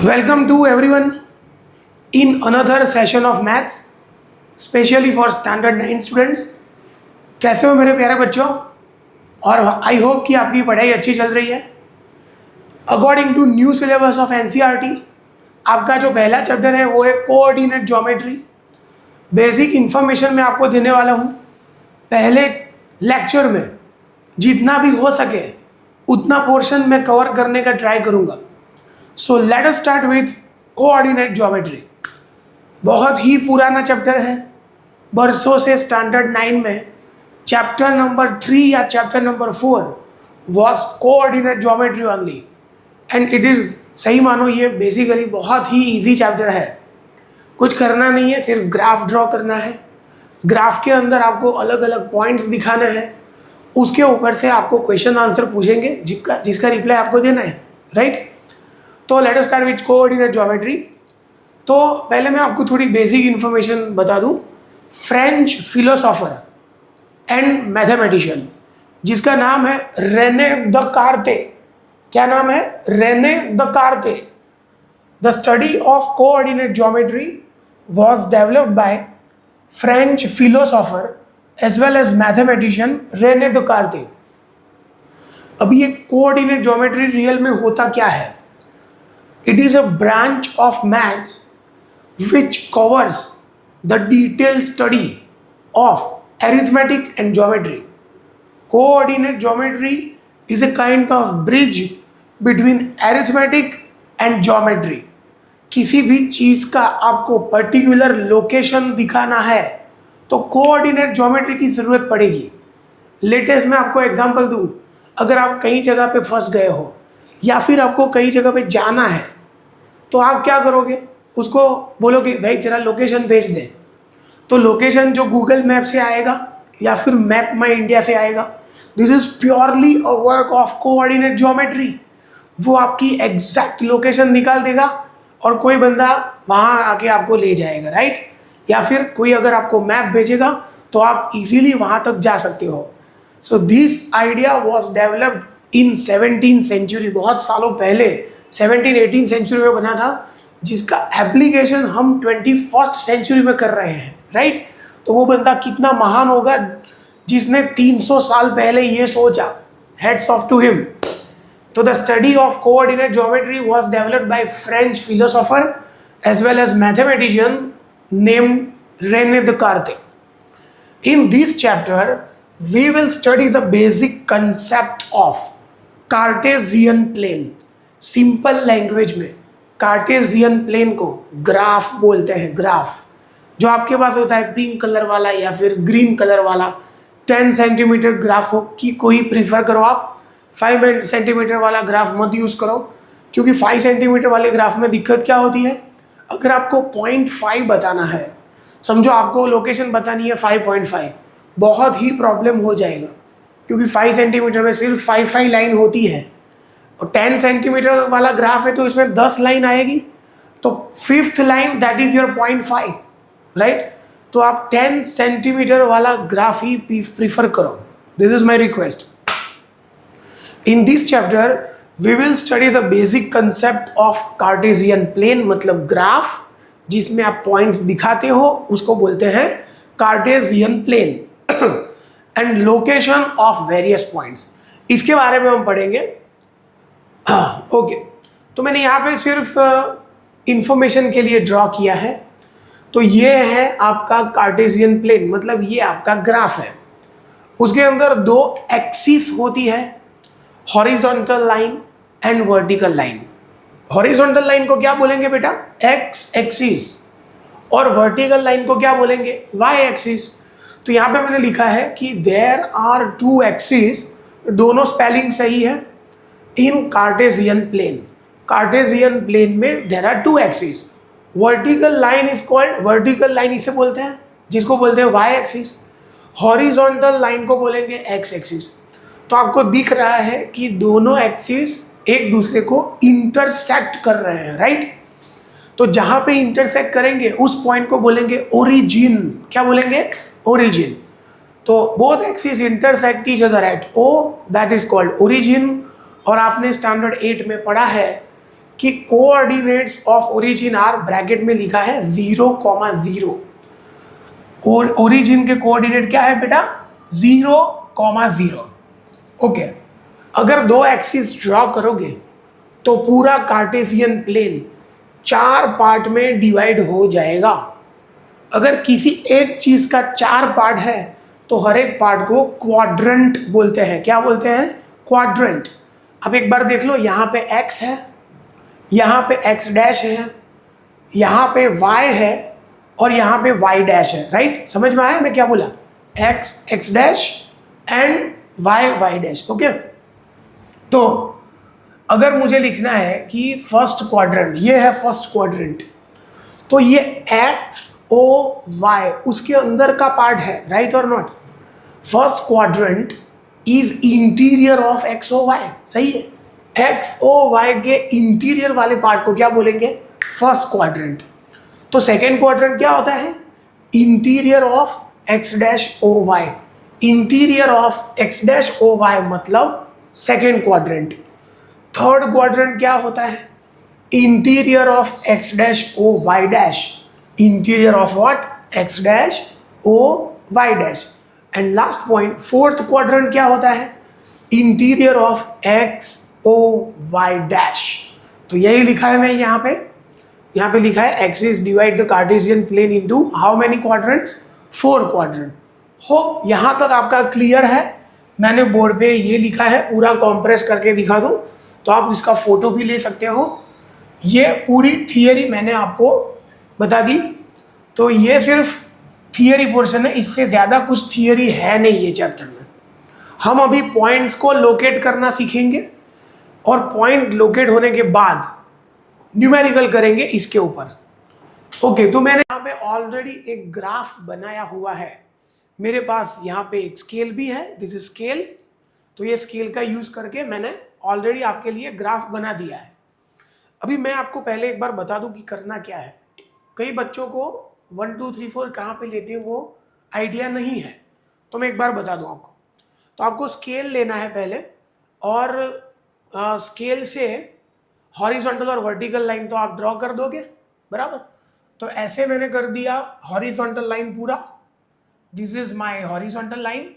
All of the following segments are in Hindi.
Welcome to everyone in another session of maths, specially for standard 9 students. कैसे हो मेरे प्यारे बच्चों? और आई होप कि आपकी पढ़ाई अच्छी चल रही है. According to new syllabus of NCERT, आपका जो पहला चैप्टर है वो है कोऑर्डिनेट ज्योमेट्री. बेसिक इन्फॉर्मेशन मैं आपको देने वाला हूँ. पहले लेक्चर में जितना भी हो सके उतना पोर्शन मैं कवर करने का ट्राई करूँगा. So let us start with coordinate geometry. बहुत ही पुराना चैप्टर है. बरसों से स्टैंडर्ड 9 में चैप्टर नंबर 3 या chapter number 4 was coordinate geometry only. And it is, सही मानो, ये बेसिकली बहुत ही इजी चैप्टर है. कुछ करना नहीं है, सिर्फ ग्राफ ड्रॉ करना है. ग्राफ के अंदर आपको अलग अलग पॉइंट्स दिखाना है. उसके ऊपर से आपको क्वेश्चन आंसर पूछेंगे जिसका रिप्लाई आपको देना है. राइट? तो let us start with coordinate geometry. तो पहले मैं आपको थोड़ी बेसिक इन्फॉर्मेशन बता दूं. फ्रेंच फिलोसोफर एंड मैथमेटिशियन जिसका नाम है रेने दकार्ते. क्या नाम है? Rene Descartes. The study of coordinate geometry was developed by French philosopher as well as mathematician Rene Descartes. अभी ये कोऑर्डिनेट ज्योमेट्री रियल में होता क्या है? It is a branch of maths which covers the detailed study of arithmetic and geometry. Coordinate geometry is a kind of bridge between arithmetic and geometry. किसी भी चीज़ का आपको पर्टिकुलर लोकेशन दिखाना है तो कोऑर्डिनेट ज्योमेट्री की ज़रूरत पड़ेगी. लेटेस्ट मैं आपको एग्जांपल दूँ. अगर आप कहीं जगह पे फंस गए हो या फिर आपको कहीं जगह पे जाना है तो आप क्या करोगे? उसको बोलोगे भाई तेरा लोकेशन भेज दे. तो लोकेशन जो गूगल मैप से आएगा या फिर मैप माई इंडिया से आएगा. This is purely a work of coordinate geometry. वो आपकी एग्जैक्ट लोकेशन निकाल देगा और कोई बंदा वहाँ आके आपको ले जाएगा. राइट? या फिर कोई अगर आपको मैप भेजेगा तो आप इजीली वहाँ तक जा सकते हो. So this idea was developed in 17th century. बहुत सालों पहले 17th-18th सेंचुरी में बना था, जिसका एप्लीकेशन हम 21st सेंचुरी में कर रहे हैं. राइट? तो वो बंदा कितना महान होगा जिसने 300 साल पहले ये सोचा. Hats off to him. तो the study of coordinate geometry was developed by French philosopher as well as mathematician named Rene Descartes. In this chapter, we will study the basic concept of Cartesian plane. Simple language में कार्टेशियन प्लेन को ग्राफ बोलते हैं. ग्राफ जो आपके पास होता है पिंक कलर वाला या फिर ग्रीन कलर वाला. 10 सेंटीमीटर ग्राफ हो कि कोई प्रीफर करो आप. 5 सेंटीमीटर वाला ग्राफ मत यूज़ करो, क्योंकि 5 सेंटीमीटर वाले ग्राफ में दिक्कत क्या होती है? अगर आपको 0.5 बताना है, समझो आपको लोकेशन बतानी है 5.5, बहुत ही प्रॉब्लम हो जाएगा, क्योंकि 5 सेंटीमीटर में सिर्फ 5 लाइन होती है. और 10 सेंटीमीटर वाला ग्राफ है तो इसमें 10 लाइन आएगी. तो 5th line that is your 0.5. Right? तो आप 10 सेंटीमीटर वाला ग्राफ ही प्रीफर करो. This is my request. In this chapter we will study the basic concept of Cartesian plane. मतलब ग्राफ जिसमें आप पॉइंट्स दिखाते हो उसको बोलते हैं Cartesian plane. And location of various points, इसके बारे में हम पढ़ेंगे. हाँ, ओके. तो मैंने यहाँ पे सिर्फ इंफॉर्मेशन के लिए ड्रॉ किया है. तो ये है आपका कार्टेशियन प्लेन, मतलब ये आपका ग्राफ है. उसके अंदर 2 एक्सिस होती है, horizontal line and vertical line. Horizontal line को क्या बोलेंगे बेटा? X axis. और वर्टिकल लाइन को क्या बोलेंगे? Y axis. तो यहाँ पे मैंने लिखा है कि देयर आर 2 एक्सिस. दोनों स्पेलिंग सही है. In Cartesian plane, Cartesian plane में there are 2 axis. Vertical line is called, vertical line इसे बोलते हैं जिसको बोलते हैं वाई एक्सिस. हॉरिजॉन्टल लाइन को बोलेंगे एक्स एक्सिस. तो आपको दिख रहा है कि दोनों एक्सिस एक दूसरे को इंटरसेक्ट कर रहे हैं. राइट? तो जहां पे इंटरसेक्ट करेंगे उस पॉइंट को बोलेंगे ओरिजिन. क्या बोलेंगे? ओरिजिन. तो both axis intersect each other at O, that is called origin. और आपने स्टैंडर्ड 8 में पढ़ा है कि coordinates of origin are, bracket में लिखा है 0,0, और ओरिजिन के कोऑर्डिनेट क्या है बेटा 0,0। ओके, अगर दो एक्सिस ड्रॉ करोगे तो पूरा कार्टेशियन प्लेन 4 पार्ट में डिवाइड हो जाएगा। अगर किसी एक चीज का 4 पार्ट है तो हर एक पार्ट को क्वाड्रेंट बोलते हैं। क्या बोलते हैं? क्वाड्रेंट। अब एक बार देख लो, यहाँ पे x है, यहाँ पे x डैश है, यहाँ पे y है और यहाँ पे y डैश है। राइट? समझ में आया मैं क्या बोला? x dash and y dash. Okay, तो अगर मुझे लिखना है कि फर्स्ट क्वाड्रेंट, ये है फर्स्ट क्वाड्रेंट, तो ये x o y उसके अंदर का पार्ट है। राइट और not? First quadrant is interior of x o y। सही है? x o y के इंटीरियर वाले पार्ट को क्या बोलेंगे? First quadrant. तो सेकेंड क्वाड्रेंट क्या होता है? Interior of x dash o y। Interior of x dash o y मतलब सेकेंड क्वाड्रेंट। थर्ड क्वाड्रेंट क्या होता है? Interior of x dash o y dash. Interior of what? x dash o y dash. And last point, fourth quadrant क्या होता है? Interior of x o y dash. तो यही लिखा है मैं यहाँ पे लिखा है axis divide the Cartesian plane into how many quadrants? 4 quadrant. Hope यहाँ तक आपका क्लियर है। मैंने बोर्ड पे ये लिखा है, पूरा कॉम्प्रेस करके दिखा दूँ तो आप इसका फोटो भी ले सकते हो। ये पूरी थियरी मैंने आपको बता दी, तो ये सिर्फ थियरी पोर्शन है, इससे ज़्यादा कुछ थियरी है नहीं ये चैप्टर में। हम अभी पॉइंट्स को लोकेट करना सीखेंगे और पॉइंट लोकेट होने के बाद न्यूमेरिकल करेंगे इसके ऊपर। ओके, तो मैंने यहाँ पे ऑलरेडी एक ग्राफ बनाया हुआ है। मेरे पास यहाँ पे एक स्केल भी है, दिस इज स्केल। तो ये स्केल का यूज करके मैंने ऑलरेडी आपके लिए ग्राफ बना दिया है। अभी मैं आपको पहले एक बार बता दूं कि करना क्या है। कई बच्चों को 1 2 3 4 कहाँ पे लेते हैं वो आइडिया नहीं है, तो मैं एक बार बता दूं आपको। तो आपको स्केल लेना है पहले, और स्केल से हॉरिजॉन्टल और वर्टिकल लाइन तो आप ड्रॉ कर दोगे, बराबर। तो ऐसे मैंने कर दिया हॉरिजॉन्टल लाइन पूरा, this is my horizontal line,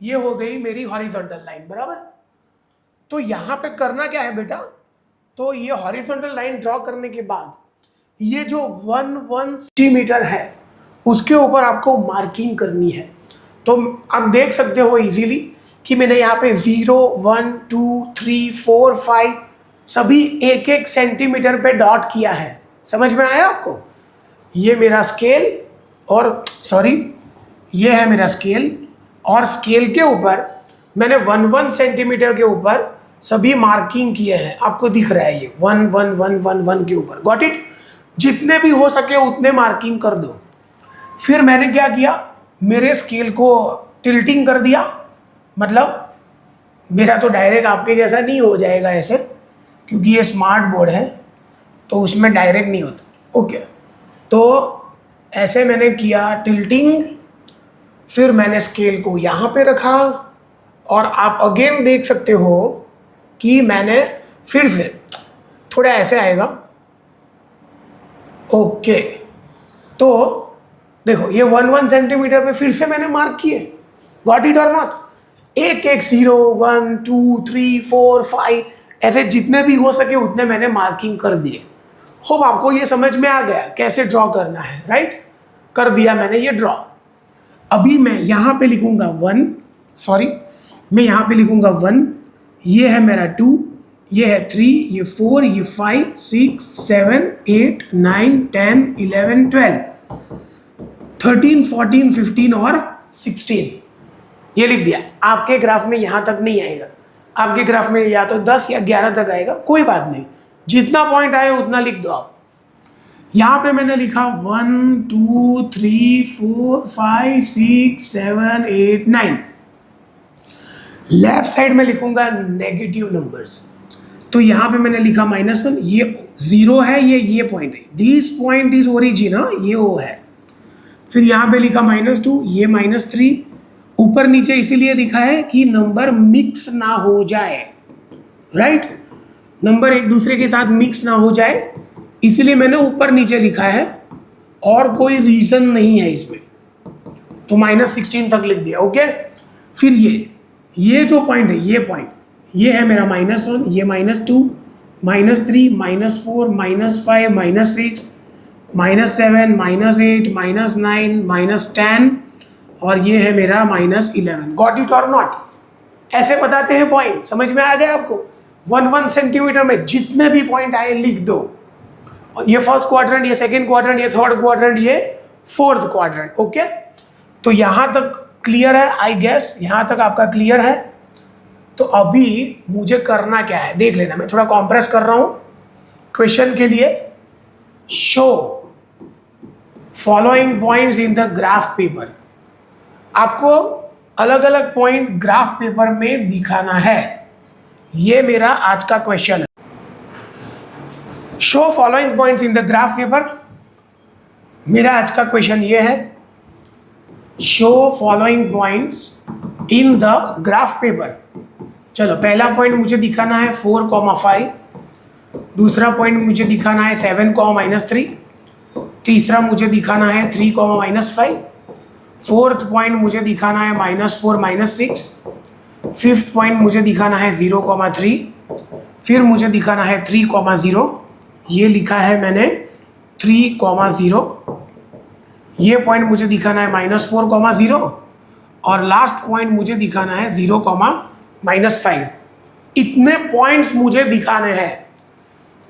ये हो गई मेरी हॉरिजॉन्टल लाइन, बराबर। तो यहाँ पे करना क्या है बेटा, तो ये हॉरिजॉन्टल लाइन ड्रॉ करने के बाद ये जो 1 सेंटीमीटर है उसके ऊपर आपको मार्किंग करनी है। तो आप देख सकते हो इजीली कि मैंने यहाँ पे 0 1 2 3 4 5 सभी 1 सेंटीमीटर पे डॉट किया है। समझ में आया आपको? ये मेरा स्केल, और सॉरी ये है मेरा स्केल, और स्केल के ऊपर मैंने 1 सेंटीमीटर के ऊपर सभी मार्किंग किए हैं। आपको दिख रहा है ये 1 1 1 1 1 के ऊपर। Got it? जितने भी हो सके उतने मार्किंग कर दो। फिर मैंने क्या किया, मेरे स्केल को टिल्टिंग कर दिया, मतलब मेरा तो डायरेक्ट आपके जैसा नहीं हो जाएगा ऐसे, क्योंकि ये स्मार्ट बोर्ड है तो उसमें डायरेक्ट नहीं होता। ओके, तो ऐसे मैंने किया टिल्टिंग, फिर मैंने स्केल को यहाँ पे रखा, और आप अगेन देख सकते हो कि मैंने फिर से थोड़ा ऐसे आएगा। ओके, तो देखो ये 1 सेंटीमीटर पे फिर से मैंने मार्क किए। गॉट इट और नॉट? 0 1 2 3 4 5 ऐसे जितने भी हो सके उतने मैंने मार्किंग कर दिए। होप आपको ये समझ में आ गया कैसे ड्रॉ करना है। राइट? कर दिया मैंने ये ड्रॉ। अभी मैं यहाँ पे लिखूंगा 1, सॉरी मैं यहाँ पे लिखूंगा 1, ये है मेरा 2, ये है 3, ये 4, ये 5 6 7 8 9 10 11 12 13 14 15 और 16 ये लिख दिया। आपके ग्राफ में यहाँ तक नहीं आएगा, आपके ग्राफ में या तो 10 या 11 तक आएगा, कोई बात नहीं, जितना पॉइंट आए उतना लिख दो आप। यहाँ पे मैंने लिखा 1 2 3 4 5 6 7 8 9। लेफ्ट साइड में लिखूंगा नेगेटिव नंबर्स, तो यहाँ पे मैंने लिखा -1, ये 0 है, ये पॉइंट है, दिस पॉइंट इज ओरिजिन, ये O है। फिर यहाँ पे लिखा -2, ये -3, ऊपर नीचे इसीलिए लिखा है कि नंबर मिक्स ना हो जाए। राइट? नंबर एक दूसरे के साथ मिक्स ना हो जाए, इसलिए मैंने ऊपर नीचे लिखा है, और कोई रीज़न नहीं है इसमें, तो -16 तक लिख दिया। ओके, फिर ये जो पॉइंट है, ये पॉइंट, ये है मेरा -1, ये -2, -3, -4, -5, -6, -7, -8, -9, -10, और ये है मेरा -11। गॉट इट और नॉट? ऐसे बताते हैं पॉइंट। समझ में आ गया आपको? 1 सेंटीमीटर में जितने भी पॉइंट आए लिख दो। ये फर्स्ट क्वाड्रेंट, ये सेकंड क्वाड्रेंट, ये थर्ड क्वाड्रेंट, ये फोर्थ क्वाड्रेंट। ओके, तो यहां तक क्लियर है आई गेस? यहां तक आपका क्लियर है? तो अभी मुझे करना क्या है देख लेना। मैं थोड़ा कॉम्प्रेस कर रहा हूं क्वेश्चन के लिए। Show following points in the graph paper. आपको अलग अलग पॉइंट ग्राफ पेपर में दिखाना है। ये मेरा आज का क्वेश्चन है। Show following points in the graph paper. मेरा आज का क्वेश्चन ये है, show following points in the graph paper. चलो, पहला पॉइंट मुझे दिखाना है 4,5, दूसरा पॉइंट मुझे दिखाना है 7,-3, तीसरा मुझे दिखाना है 3,-5, फोर्थ पॉइंट मुझे दिखाना है -4, -6, फिफ्थ पॉइंट मुझे दिखाना है 0,3, फिर मुझे दिखाना है 3,0, ये लिखा है मैंने 3,0, ये पॉइंट मुझे दिखाना है -4,0, और लास्ट पॉइंट मुझे दिखाना है 0,-5। इतने पॉइंट्स मुझे दिखाने हैं।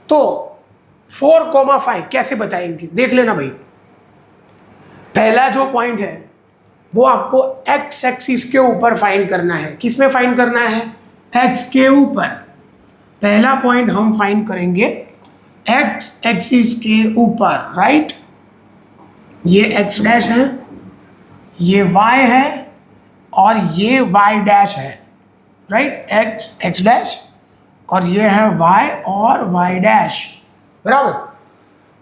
तो 4,5 कैसे बताएंगे देख लेना भाई। पहला जो पॉइंट है वो आपको एक्स एक्सिस के ऊपर फाइंड करना है। किस में फाइंड करना है? एक्स के ऊपर। पहला पॉइंट हम फाइंड करेंगे एक्स एक्सिस के ऊपर, राइट। ये एक्स डैश है, ये वाई है, और ये वाई डैश है, राइट। एक्स एक्स डैश, और ये है वाई और वाई डैश, बराबर।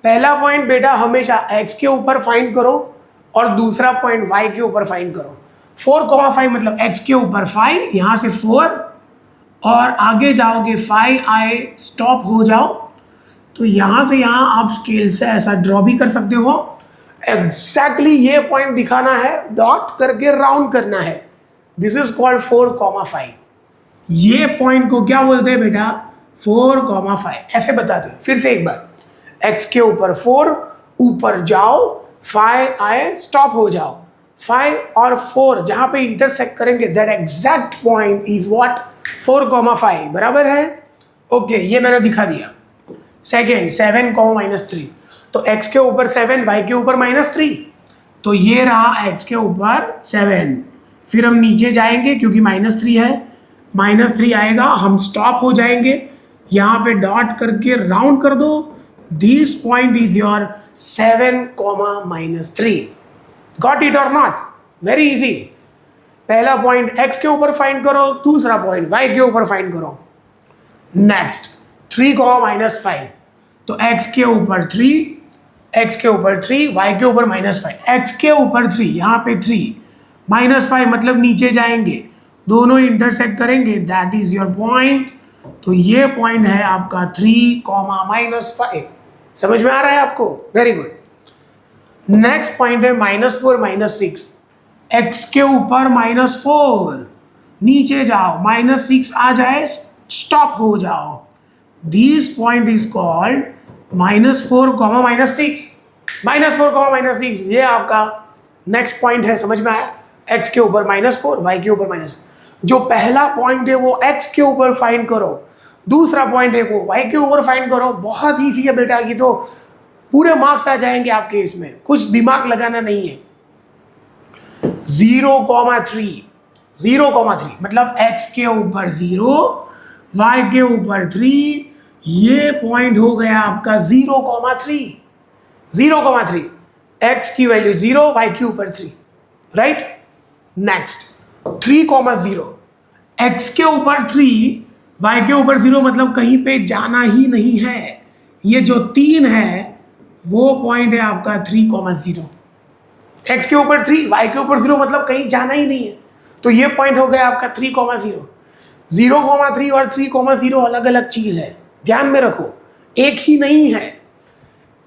पहला पॉइंट बेटा हमेशा एक्स के ऊपर फाइंड करो, और दूसरा पॉइंट वाई के ऊपर फाइंड करो। 4,5 मतलब एक्स के ऊपर 5, यहां से 4, और आगे जाओगे 5 आए, स्टॉप हो जाओ। तो यहां से यहां आप स्केल से ऐसा ड्रॉ भी कर सकते हो। एग्जैक्टली ये पॉइंट दिखाना है, डॉट करके राउंड करना है। This is called 4,5। ये पॉइंट को क्या बोलते हैं बेटा? 4,5 ऐसे बताते हैं। फिर से एक बार, एक्स के ऊपर 4, ऊपर जाओ, 5 आए, स्टॉप हो जाओ। 5 और 4 जहां पे इंटरसेक्ट करेंगे, that exact point is what? 4,5, बराबर है। ओके, ये मैंने दिखा दिया। सेकेंड, 7,-3, तो x के ऊपर 7, y के ऊपर -3, तो ये रहा x के ऊपर 7। फिर हम नीचे जाएंगे क्योंकि -3 है, -3 आएगा, हम स्टॉप हो जाएंगे, यहाँ पे डॉट करके राउंड कर दो। This point is your 7,-3। Got it और नॉट? Very easy. पहला पॉइंट x के ऊपर फाइंड करो, दूसरा पॉइंट y के ऊपर फाइंड करो। नेक्स्ट 3,-5, तो x के ऊपर 3, x के ऊपर 3, y के ऊपर -5। x के ऊपर 3, यहाँ पे 3, -5 मतलब नीचे जाएंगे, दोनों इंटरसेक्ट करेंगे, दैट इज योर पॉइंट। तो ये पॉइंट है आपका 3,-5। समझ में आ रहा है आपको? Very good. नेक्स्ट पॉइंट है -4, -6। x के ऊपर -4, नीचे जाओ, -6 आ जाए, स्टॉप हो जाओ। This point is called -4, -6। -4, ये आपका नेक्स्ट पॉइंट है। समझ में आया? x के ऊपर -4, y के ऊपर -6। जो पहला पॉइंट है वो x के ऊपर फाइंड करो, दूसरा पॉइंट है वो y के ऊपर फाइंड करो। बहुत ईजी है बेटा, की तो पूरे मार्क्स आ जाएंगे आपके, इसमें कुछ दिमाग लगाना नहीं है। 0,3 मतलब x के ऊपर 0, y के ऊपर 3, ये पॉइंट हो गया आपका 0,3। 0,3, x की वैल्यू 0, y के ऊपर 3, राइट। नेक्स्ट 3,0, x के ऊपर 3, y के ऊपर 0 मतलब कहीं पे जाना ही नहीं है। ये जो 3 है वो पॉइंट है आपका 3,0। x के ऊपर 3, y के ऊपर 0 मतलब कहीं जाना ही नहीं है, तो ये पॉइंट हो गया आपका 3,0। 0,3 और 3,0 अलग अलग चीज है। ध्यान में रखो, एक ही नहीं है।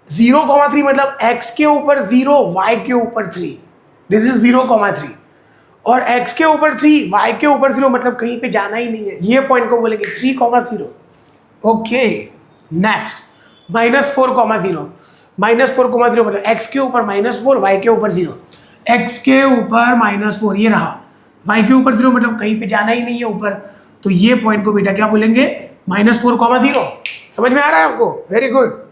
0,3 मतलब x के ऊपर 0, y के ऊपर 3, दिस इज 0,3, और x के ऊपर 3, y के ऊपर 0 मतलब कहीं पे जाना ही नहीं है, ये पॉइंट को बोलेंगे 3,0। ओके, नेक्स्ट -4,0, -4,0 मतलब x के ऊपर -4, y के ऊपर 0, x के ऊपर -4 ये रहा, y के ऊपर 0 मतलब कहीं पे जाना ही नहीं है ऊपर, तो ये पॉइंट को बेटा क्या बोलेंगे, -4,0। समझ में आ रहा है आपको? Very good.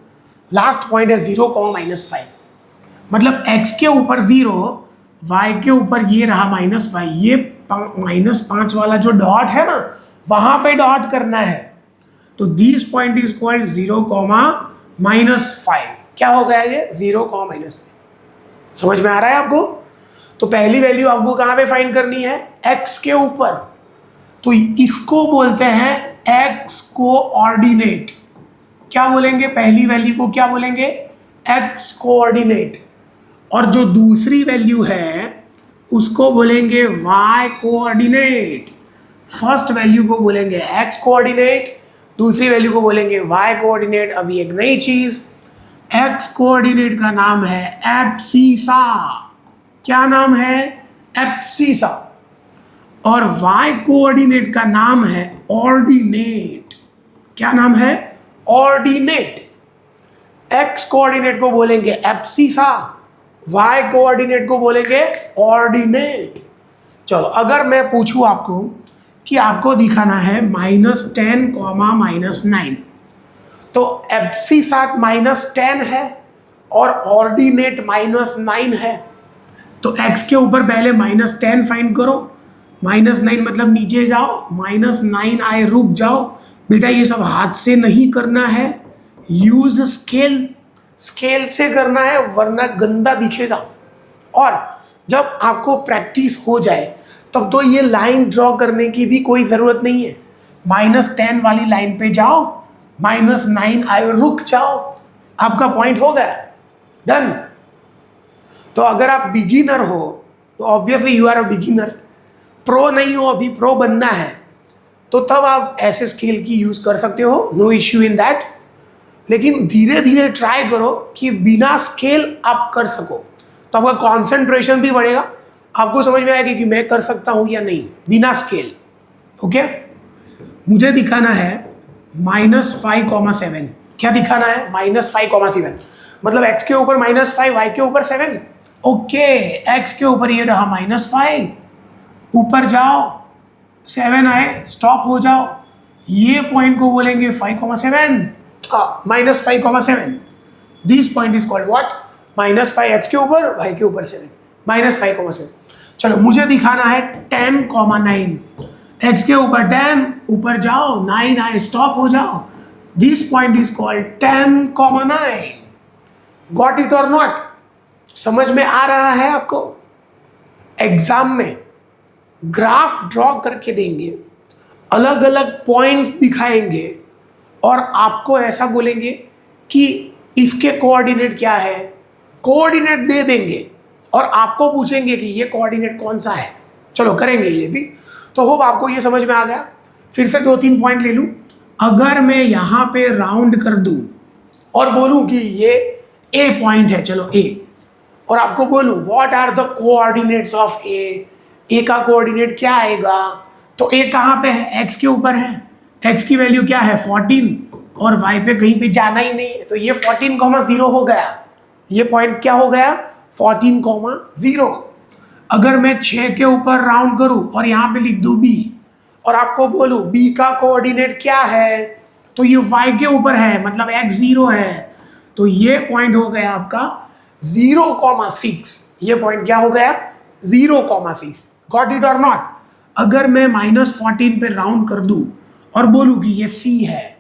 लास्ट पॉइंट है 0,-5 मतलब x के ऊपर 0, y के ऊपर ये रहा -5, ये -5 वाला जो डॉट है ना वहां पे डॉट करना है, तो दिस पॉइंट इज कॉल्ड 0,-5। क्या हो गया ये 0,-5। समझ में आ रहा है आपको? तो पहली वैल्यू आपको कहां पे फाइंड करनी है, x के ऊपर, तो इसको बोलते हैं x कोऑर्डिनेट। क्या बोलेंगे पहली वैल्यू को, क्या बोलेंगे, x कोऑर्डिनेट, और जो दूसरी वैल्यू है उसको बोलेंगे y कोऑर्डिनेट। फर्स्ट वैल्यू को बोलेंगे x कोऑर्डिनेट, दूसरी वैल्यू को बोलेंगे y कोऑर्डिनेट। अभी एक नई चीज, x कोऑर्डिनेट का नाम है एब्सिसा। क्या नाम है, एब्सिसा, और y कोऑर्डिनेट का नाम है ऑर्डिनेट। क्या नाम है, ऑर्डिनेट। x कोऑर्डिनेट को बोलेंगे एब्सिसा, y कोऑर्डिनेट को बोलेंगे ऑर्डिनेट। चलो अगर मैं पूछूं आपको कि आपको दिखाना है -10, -9, तो एब्सिसा -10 है और ऑर्डिनेट -9 है, तो x के ऊपर पहले -10 फाइंड करो, -9 मतलब नीचे जाओ, -9 आए रुक जाओ। बेटा ये सब हाथ से नहीं करना है, यूज स्केल, स्केल से करना है वरना गंदा दिखेगा। और जब आपको प्रैक्टिस हो जाए तब तो ये लाइन ड्रॉ करने की भी कोई ज़रूरत नहीं है, -10 वाली लाइन पे जाओ, -9 आए रुक जाओ, आपका पॉइंट हो गया, डन। तो अगर आप बिगिनर हो तो obviously you are a beginner, pro नहीं हो, अभी प्रो बनना है, तो तब आप ऐसे स्केल की यूज़ कर सकते हो, नो इश्यू इन दैट। लेकिन धीरे धीरे ट्राई करो कि बिना स्केल आप कर सको, तो आपका कॉन्सेंट्रेशन भी बढ़ेगा, आपको समझ में आएगी कि मैं कर सकता हूँ या नहीं बिना स्केल। ओके, मुझे दिखाना है -5,7। क्या दिखाना है, -5,7 मतलब x के ऊपर -5, y के ऊपर 7। ओके, x के ऊपर ये रहा -5, ऊपर जाओ 7 आए स्टॉप हो जाओ, ये पॉइंट को बोलेंगे 5,7, -5,7। This point is called what, -5 x के ऊपर, y के ऊपर 7, -5,7। चलो मुझे दिखाना है 10,9, x के ऊपर 10, ऊपर जाओ 9 आए स्टॉप हो जाओ, this point is called 10,9। Got it और नॉट? समझ में आ रहा है आपको? एग्जाम में ग्राफ ड्रॉ करके देंगे, अलग अलग पॉइंट्स दिखाएंगे और आपको ऐसा बोलेंगे कि इसके कोऑर्डिनेट क्या है, कोऑर्डिनेट दे देंगे और आपको पूछेंगे कि ये कोऑर्डिनेट कौन सा है। चलो करेंगे ये भी। तो होप आपको ये समझ में आ गया। फिर से 2-3 पॉइंट ले लूँ। अगर मैं यहाँ पे राउंड कर दूँ और बोलूँ कि ये ए पॉइंट है, चलो ए, और आपको बोलूँ what are the coordinates of A, A का कोऑर्डिनेट क्या आएगा, तो ए कहाँ पे है, एक्स के ऊपर है, एक्स की वैल्यू क्या है 14, और वाई पे कहीं पे जाना ही नहीं है, तो ये 14,0 हो गया, ये पॉइंट क्या हो गया 14,0। अगर मैं 6 के ऊपर राउंड करूं और यहाँ पे लिख दूं बी और आपको बोलूं बी का कोऑर्डिनेट क्या है, तो ये वाई के ऊपर है मतलब एक्स 0 है, तो ये पॉइंट हो गया आपका 0,6। ये पॉइंट क्या हो गया 0,6। गॉट इट और नॉट? अगर मैं -14 पे राउंड कर दूं और बोलूं कि ये सी है,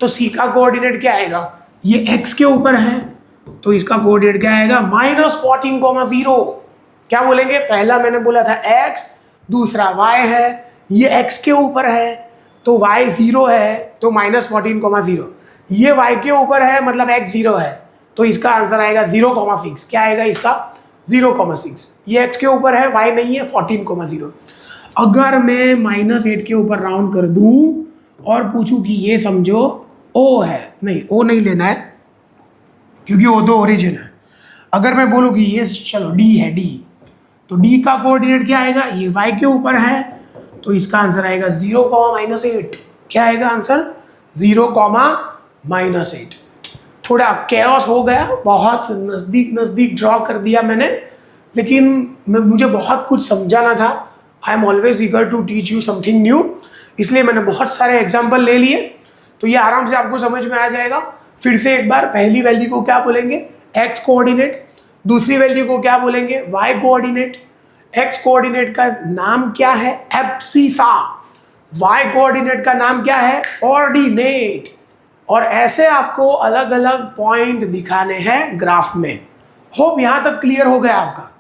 तो सी का कोऑर्डिनेट क्या आएगा, ये x के ऊपर है तो इसका कोऑर्डिनेट क्या आएगा -14,0। क्या बोलेंगे, पहला मैंने बोला था x, दूसरा y है, ये x के ऊपर है तो y 0 है तो -14,0, ये y के ऊपर है मतलब x 0 है तो इसका आंसर आएगा 0,6। क्या आएगा इसका 0,6। ये x के ऊपर है, y नहीं है 14,0। अगर मैं -8 के ऊपर राउंड कर दूं और पूछूं कि ये समझो ओ है, नहीं ओ नहीं लेना है क्योंकि वो तो ओरिजिन है। अगर मैं बोलूँ कि ये चलो डी है, डी, तो डी का कोऑर्डिनेट क्या आएगा, ये वाई के ऊपर है, तो इसका आंसर आएगा 0, -8। क्या आएगा आंसर, 0, -8। थोड़ा कैओस हो गया, बहुत नज़दीक नज़दीक ड्रॉ कर दिया मैंने, लेकिन मुझे बहुत कुछ समझाना था। I am always eager to teach you something new, इसलिए मैंने बहुत सारे एग्जाम्पल ले लिए, तो ये आराम से आपको समझ में आ जाएगा। फिर से एक बार, पहली वैल्यू को क्या बोलेंगे, एक्स कोऑर्डिनेट, दूसरी वैल्यू को क्या बोलेंगे, वाई कोऑर्डिनेट। एक्स कोऑर्डिनेट का नाम क्या है, एब्सिसा। वाई कोऑर्डिनेट का नाम क्या है, ऑर्डिनेट। और ऐसे आपको अलग अलग पॉइंट दिखाने हैं ग्राफ में। होप यहां तक क्लियर हो गया आपका।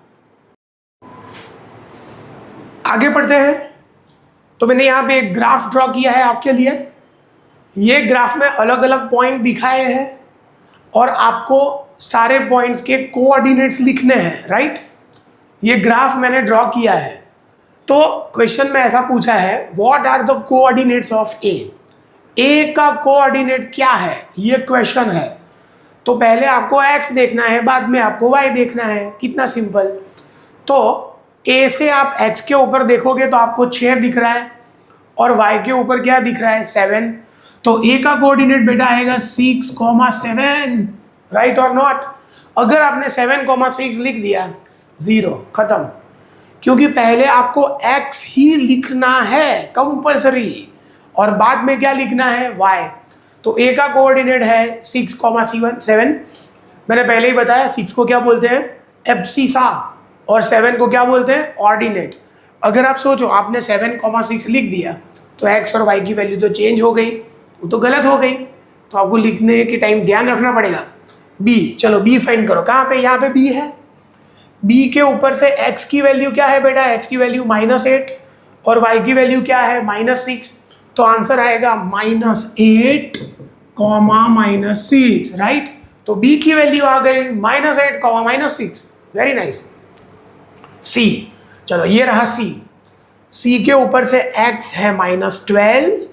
आगे बढ़ते हैं। तो मैंने यहां पे एक ग्राफ ड्रॉ किया है आपके लिए। ये ग्राफ में अलग अलग पॉइंट दिखाए हैं और आपको सारे पॉइंट्स के कोऑर्डिनेट्स लिखने हैं, राइट। ये ग्राफ मैंने ड्रॉ किया है। तो क्वेश्चन में ऐसा पूछा है, what are the coordinates of A का कोऑर्डिनेट क्या है, ये क्वेश्चन है। तो पहले आपको x देखना है, बाद में आपको y देखना है। कितना सिंपल। तो a से आप x के ऊपर देखोगे तो आपको 6 दिख रहा है और y के ऊपर क्या दिख रहा है, 7। तो a का कोऑर्डिनेट बेटा आएगा 6,7, राइट और नॉट। अगर आपने 7,6 लिख दिया, 0, खत्म। क्योंकि पहले आपको x ही लिखना है कंपल्सरी, और बाद में क्या लिखना है, y। तो a का कोऑर्डिनेट है 6,7। मैंने पहले ही बताया 6 को क्या बोलते हैं, एब्सिसा, और 7 को क्या बोलते हैं, ऑर्डिनेट। अगर आप सोचो आपने 7,6 लिख दिया तो x और y की वैल्यू तो चेंज हो गई, वो तो गलत हो गई। तो आपको लिखने के टाइम ध्यान रखना पड़ेगा। b, चलो b फाइंड करो। कहाँ पे, यहाँ पे b है। b के ऊपर से x की वैल्यू क्या है बेटा, x की वैल्यू -8 और y की वैल्यू क्या है, -6। तो आंसर आएगा -8, -6, राइट। तो b की वैल्यू आ गई -8, -6। Very nice. c, चलो ये रहा c। c के ऊपर से x है -12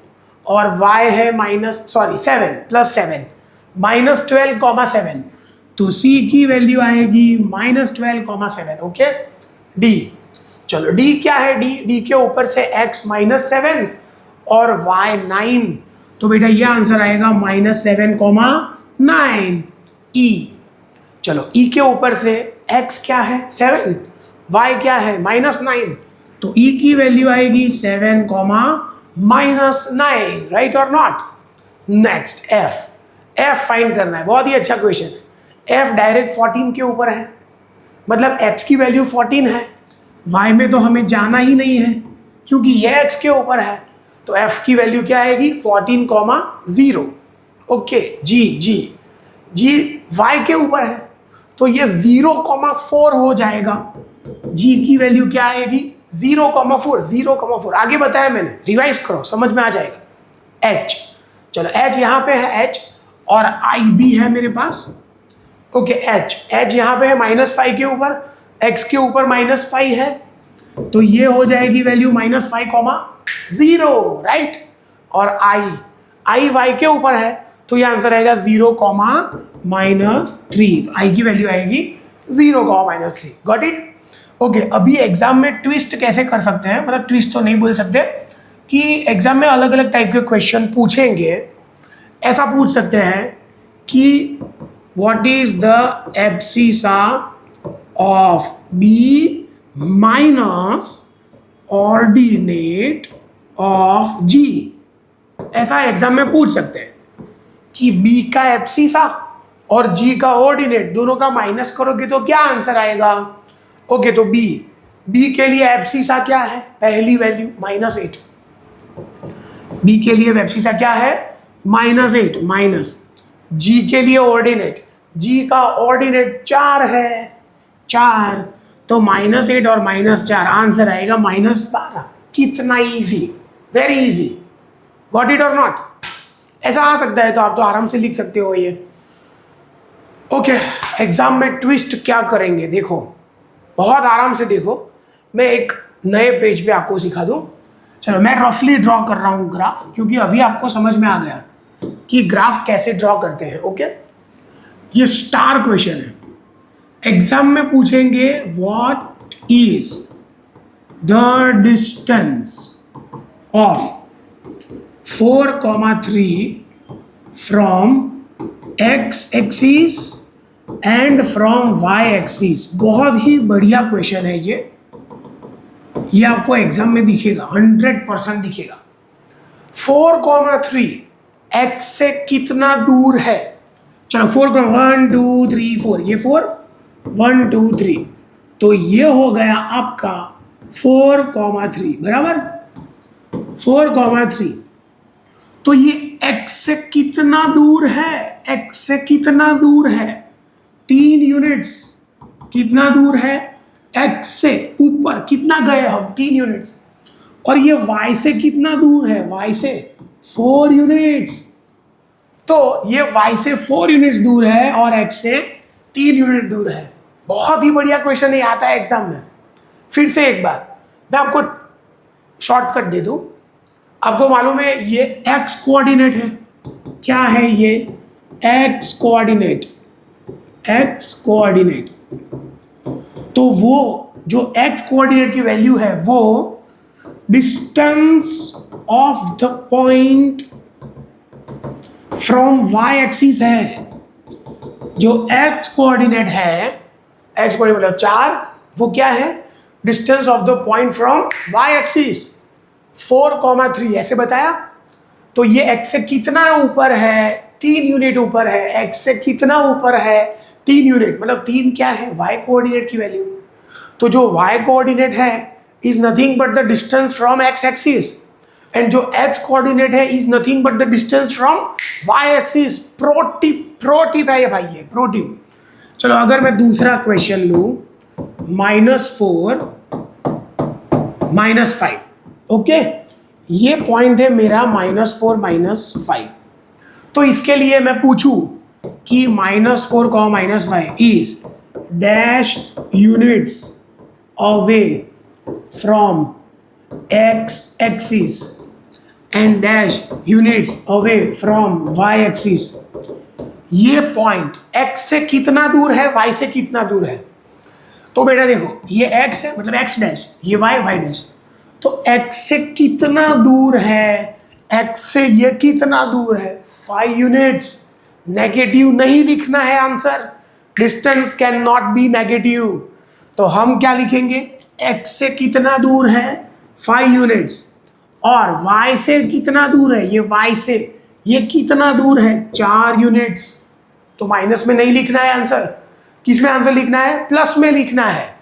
और y है -7 +7, -12,7। तो c की वैल्यू आएगी -12,7। ओके। d, चलो d क्या है, d के ऊपर से x -7 और y 9। तो बेटा ये आंसर आएगा -7,9। e, चलो e के ऊपर से x क्या है, 7, y क्या है, -9। तो e की वैल्यू आएगी 7, -9, राइट और नॉट। नेक्स्ट f फाइंड करना है। बहुत ही अच्छा क्वेश्चन है। f डायरेक्ट 14 के ऊपर है, मतलब x की वैल्यू 14 है, y में तो हमें जाना ही नहीं है क्योंकि ये x के ऊपर है। तो f की वैल्यू क्या आएगी, 14,0। ओके। g y के ऊपर है तो ये 0,4 हो जाएगा। g की वैल्यू क्या आएगी, 0,4। आगे बताया मैंने, रिवाइज करो, समझ में आ जाएगा। h, चलो h यहाँ पे है, h और ib है मेरे पास। ओके। h यहाँ पे है -5 के ऊपर, x के ऊपर -5 है, तो ये हो जाएगी वैल्यू -5,0, राइट। और i y के ऊपर है तो ये आंसर आएगा 0,-3। i की वैल्यू आएगी 0,-3। Got it. ओके। अभी एग्जाम में ट्विस्ट कैसे कर सकते हैं, मतलब ट्विस्ट तो नहीं बोल सकते, कि एग्जाम में अलग अलग टाइप के क्वेश्चन पूछेंगे। ऐसा पूछ सकते हैं कि what is the abscissa of b minus ordinate of g। ऐसा एग्जाम में पूछ सकते हैं कि b का एब्सिसा और g का ऑर्डिनेट दोनों का माइनस करोगे तो क्या आंसर आएगा। ओके। तो b के लिए एब्सिसा क्या है, पहली वैल्यू -8। b के लिए एब्सिसा क्या है, -8, माइनस g के लिए ऑर्डिनेट, g का ऑर्डिनेट 4 है, 4, तो -8 और -4 आंसर आएगा -12। कितना easy, very easy. Got it और नॉट। ऐसा आ सकता है तो आप तो आराम से लिख सकते हो ये। ओके। एग्जाम में ट्विस्ट क्या करेंगे, देखो बहुत आराम से देखो। मैं एक नए पेज पे आपको सिखा दूं। चलो मैं रफली ड्रॉ कर रहा हूँ ग्राफ, क्योंकि अभी आपको समझ में आ गया कि ग्राफ कैसे ड्रॉ करते हैं। ओके, ये स्टार क्वेश्चन है, एग्जाम में पूछेंगे what is the distance of 4,3 from X axis and from Y axis. बहुत ही बढ़िया क्वेश्चन है ये आपको एग्जाम में दिखेगा, 100% दिखेगा। 4,3 एक्स से कितना दूर है? चलो 1 2 3 4, ये 4 1 2 3, तो ये हो गया आपका 4,3 बराबर 4,3। तो ये x से कितना दूर है? x से कितना दूर है? 3 यूनिट्स। कितना दूर है? x से ऊपर कितना गए हम? 3 यूनिट्स। और ये y से कितना दूर है? y से 4 यूनिट्स। तो ये y से 4 यूनिट्स दूर है और x से 3 यूनिट दूर है। बहुत ही बढ़िया क्वेश्चन ये आता है एग्जाम में। फिर से एक बार मैं आपको शॉर्टकट दे दूं। आपको मालूम है ये x कोऑर्डिनेट है। क्या है ये? x coordinate. x कोऑर्डिनेट, तो वो जो x कोऑर्डिनेट की वैल्यू है वो distance of the point from y axis है। जो x कोऑर्डिनेट है, x कोऑर्डिनेट मतलब 4, वो क्या है? Distance of the point from y axis. 4,3 ऐसे बताया। तो ये x से कितना ऊपर है? 3 यूनिट ऊपर है। x से कितना ऊपर है? 3 यूनिट, मतलब 3 क्या है? y कोऑर्डिनेट की वैल्यू। तो जो y कोऑर्डिनेट है is nothing but the distance from x axis, and जो x कोऑर्डिनेट है is nothing but the distance from y axis. Pro tip है ये भाई, ये प्रो टिप। चलो अगर मैं दूसरा क्वेश्चन लूं, -4 -5। ओके, ये पॉइंट है मेरा -4 -5। तो इसके लिए मैं पूछूं कि -4 -5 is dash units away from x axis and dash units away from y axis. ये पॉइंट x से कितना दूर है, y से कितना दूर है? तो बेटा देखो, ये x है मतलब x डैश, ये y डैश। तो x से कितना दूर है? x से ये कितना दूर है? 5 यूनिट्स। नेगेटिव नहीं लिखना है answer, distance can not be negative. तो हम क्या लिखेंगे? x से कितना दूर है? 5 यूनिट्स। और y से कितना दूर है? ये y से ये कितना दूर है? 4 यूनिट्स। तो माइनस में नहीं लिखना है आंसर, किस में आंसर लिखना है? प्लस में लिखना है।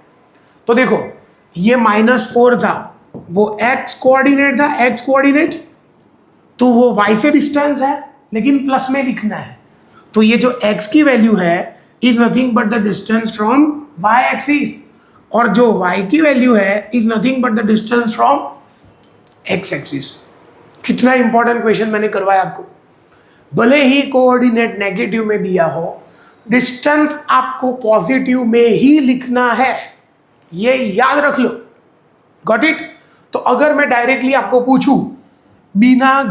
तो देखो ये -4 था, वो x कोऑर्डिनेट था, x कोऑर्डिनेट, तो वो y से डिस्टेंस है लेकिन प्लस में लिखना है। तो ये जो x की वैल्यू है is nothing but the distance from y axis, और जो y की वैल्यू है is nothing but the distance from x axis. कितना इंपॉर्टेंट क्वेश्चन मैंने करवाया आपको। भले ही कोऑर्डिनेट नेगेटिव में दिया हो, डिस्टेंस आपको पॉजिटिव में ही लिखना है, ये याद रख लो। Got it? तो अगर मैं डायरेक्टली आपको पूछूं बिना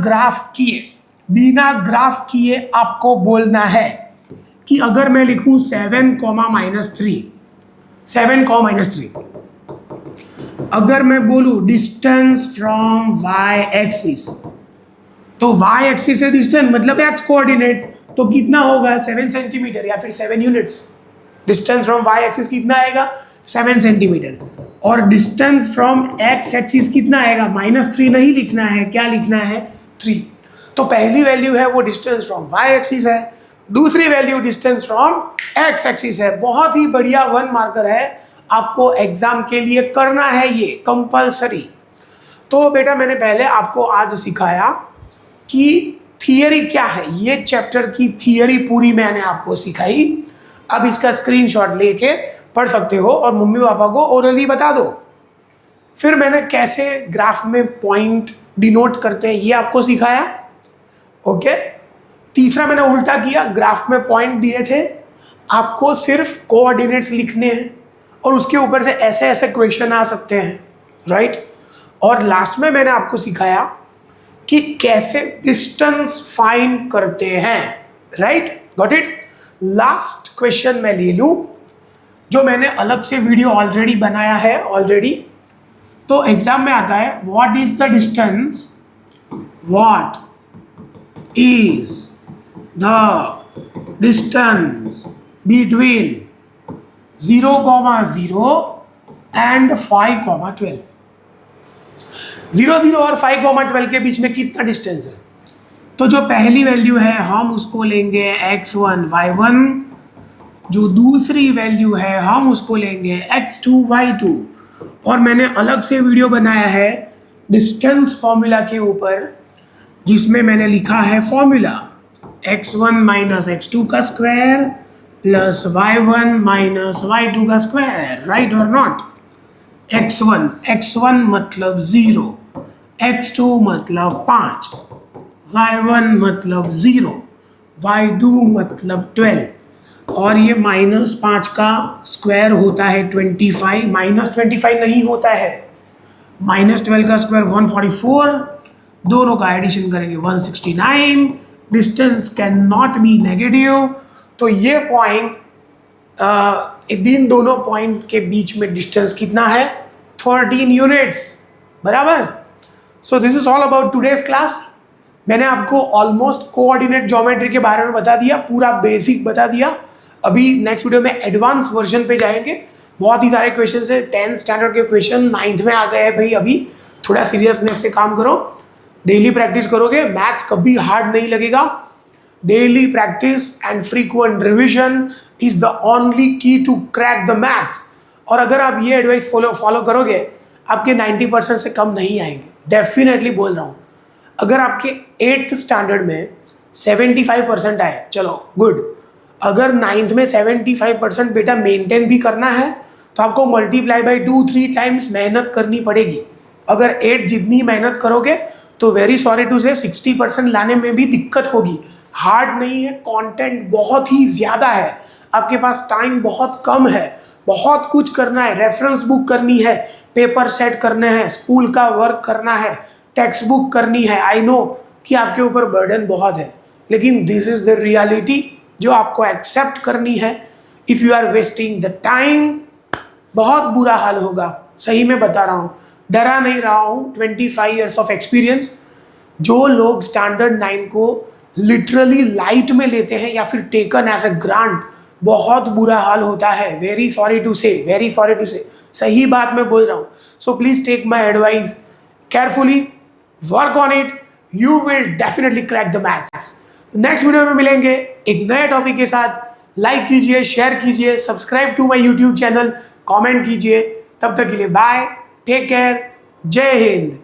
ग्राफ किए आपको बोलना है कि अगर मैं लिखूं 7, -3, 7, -3, अगर मैं बोलूं डिस्टेंस फ्रॉम y एक्सिस, तो y एक्सिस से डिस्टेंस मतलब x कोऑर्डिनेट, तो कितना होगा? 7 सेंटीमीटर या फिर 7 units. Distance from y axis कितना आएगा? 7 सेंटीमीटर। और डिस्टेंस फ्रॉम x एक्सिस कितना आएगा? -3 नहीं लिखना है, क्या लिखना है? 3। तो पहली वैल्यू है वो डिस्टेंस फ्रॉम y एक्सिस है, दूसरी value distance from x axis है। बहुत ही बढ़िया 1 मार्कर है, आपको एग्जाम के लिए करना है ये कंपलसरी। तो बेटा मैंने पहले आपको आज सिखाया कि थियरी क्या है, ये चैप्टर की थियरी पूरी मैंने आपको सिखाई। अब इसका स्क्रीनशॉट लेके पढ़ सकते हो और मम्मी पापा को ओरली बता दो। फिर मैंने कैसे ग्राफ में पॉइंट डिनोट करते हैं ये आपको सिखाया। ओके, तीसरा मैंने उल्टा किया, ग्राफ में पॉइंट दिए थे, आपको सिर्फ कोऑर्डिनेट्स लिखने हैं और उसके ऊपर से ऐसे ऐसे क्वेश्चन आ सकते हैं, राइट। और लास्ट में मैंने आपको सिखाया कि कैसे डिस्टेंस फाइंड करते हैं, right, got it. Last question मैं ले लूं, जो मैंने अलग से वीडियो ऑलरेडी बनाया है ऑलरेडी, तो एग्जाम में आता है what is the distance, what is the distance between 0,0 and 5,12। 0, 0 और 5,12 के बीच में कितना डिस्टेंस है? तो जो पहली वैल्यू है हम उसको लेंगे x1 y1, जो दूसरी वैल्यू है हम उसको लेंगे x2 y2। और मैंने अलग से वीडियो बनाया है डिस्टेंस फॉर्मूला के ऊपर, जिसमें मैंने लिखा है फॉर्मूला x1 माइनस x2 का square plus y1 minus y2 का स्क्वायर, राइट और नॉट। x1 मतलब 0, x2 मतलब 5, y1 मतलब 0, y2 मतलब 12, और ये -5 का स्क्वायर होता है 25, -25 नहीं होता है, -12 का स्क्वायर 144, दोनों का एडिशन करेंगे 169, distance can not be negative. तो ये पॉइंट, इन दोनों पॉइंट के बीच में डिस्टेंस कितना है? 13 यूनिट्स, बराबर। So this is all about today's class. मैंने आपको ऑलमोस्ट कोऑर्डिनेट ज्योमेट्री के बारे में बता दिया, पूरा बेसिक बता दिया। अभी नेक्स्ट वीडियो में एडवांस वर्जन पे जाएंगे। बहुत ही सारे क्वेश्चन है, 10th स्टैंडर्ड के क्वेश्चन 9th में आ गए हैं भाई। अभी थोड़ा सीरियसनेस से काम करो, डेली प्रैक्टिस करोगे, मैथ्स कभी हार्ड नहीं लगेगा। Daily practice and frequent revision is the only की टू क्रैक द मैथ्स। और अगर आप ये एडवाइस फॉलो करोगे, आपके 90% से कम नहीं आएंगे, डेफिनेटली बोल रहा हूँ। अगर आपके 8th स्टैंडर्ड में 75% आए, चलो गुड। अगर 9th में 75% बेटा मेंटेन भी करना है, तो आपको मल्टीप्लाई बाई 2-3 टाइम्स मेहनत करनी पड़ेगी। अगर 8 जितनी मेहनत करोगे तो वेरी सॉरी टू से 60% लाने में भी दिक्कत होगी। हार्ड नहीं है, कंटेंट बहुत ही ज़्यादा है, आपके पास टाइम बहुत कम है, बहुत कुछ करना है, रेफरेंस बुक करनी है, पेपर सेट करने हैं, स्कूल का वर्क करना है, टेक्स्ट बुक करनी है। आई नो कि आपके ऊपर बर्डन बहुत है, लेकिन दिस इज द रियलिटी जो आपको एक्सेप्ट करनी है। If you are wasting the time, बहुत बुरा हाल होगा, सही में बता रहा हूँ, डरा नहीं रहा हूँ। 25 ईयर्स ऑफ एक्सपीरियंस। जो लोग स्टैंडर्ड 9 को लिटरली लाइट में लेते हैं या फिर टेकन एज अ ग्रांट, बहुत बुरा हाल होता है। Very sorry to say, very sorry to say, सही बात मैं बोल रहा हूँ। So please take my advice carefully, work on it, you will definitely crack the maths. Next video में मिलेंगे एक नए टॉपिक के साथ। लाइक कीजिए, शेयर कीजिए, subscribe to my YouTube channel, comment कीजिए। तब तक के लिए बाय, टेक केयर, जय हिंद।